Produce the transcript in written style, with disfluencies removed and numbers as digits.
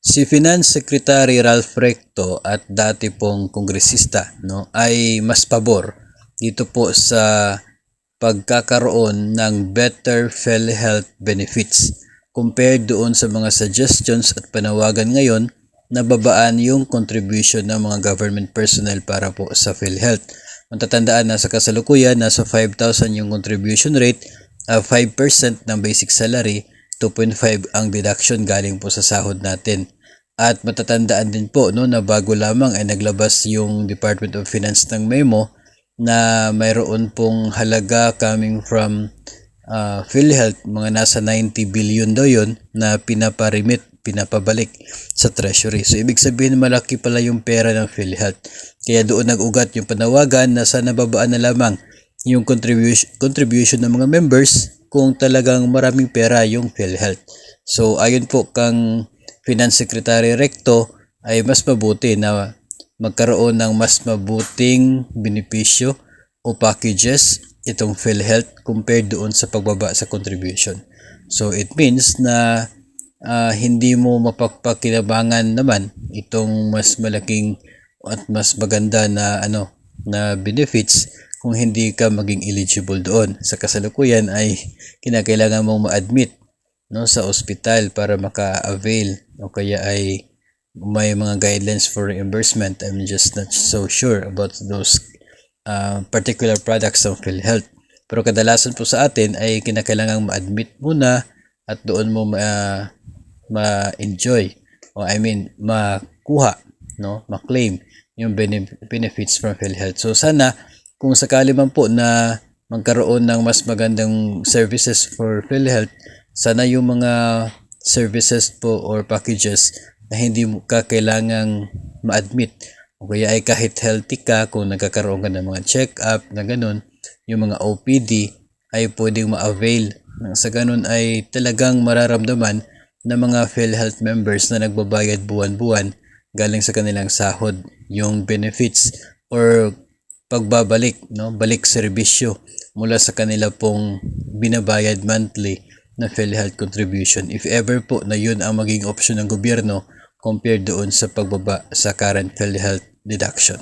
Si Finance Secretary Ralph Recto at dati pong kongresista ay mas pabor dito po sa pagkakaroon ng better PhilHealth benefits compared doon sa mga suggestions at panawagan ngayon na babaan yung contribution ng mga government personnel para po sa PhilHealth. Matatandaan na sa kasalukuyan, nasa 5,000 yung contribution rate, 5% ng basic salary, 2.5 ang deduction galing po sa sahod natin. At matatandaan din po na bago lamang ay naglabas yung Department of Finance ng memo na mayroon pong halaga coming from PhilHealth, mga nasa 90 billion daw yun na pinapabalik sa Treasury. So ibig sabihin malaki pala yung pera ng PhilHealth. Kaya doon nag-ugat yung panawagan na sana babaan na lamang yung contribution ng mga members kung talagang maraming pera yung PhilHealth. So ayon po kang Finance Secretary Recto ay mas mabuti na magkaroon ng mas mabuting benepisyo o packages itong PhilHealth compared doon sa pagbaba sa contribution. So it means na hindi mo mapagpakinabangan naman itong mas malaking at mas maganda na na benefits kung hindi ka maging eligible doon. Sa kasalukuyan ay kinakailangan mong ma-admit sa ospital para maka-avail o kaya ay may mga guidelines for reimbursement. I'm just not so sure about those particular products ng PhilHealth. Pero kadalasan po sa atin ay kinakailangang ma-admit muna at doon mo ma-enjoy o makuha, ma-claim yung benefits from PhilHealth. So sana kung sakali man po na magkaroon ng mas magandang services for PhilHealth, sana yung mga services po or packages na hindi mo kailangang ma-admit o kaya ay kahit healthy ka, kung nagkakaroon ka ng mga check-up na ganun, yung mga OPD ay pwedeng ma-avail. Sa ganun ay talagang mararamdaman ng mga PhilHealth members na nagbabayad buwan-buwan galing sa kanilang sahod yung benefits or pagbabalik, balik serbisyo mula sa kanila pong binabayad monthly na PhilHealth contribution, if ever po na yun ang maging option ng gobyerno compared doon sa pagbaba sa current PhilHealth deduction.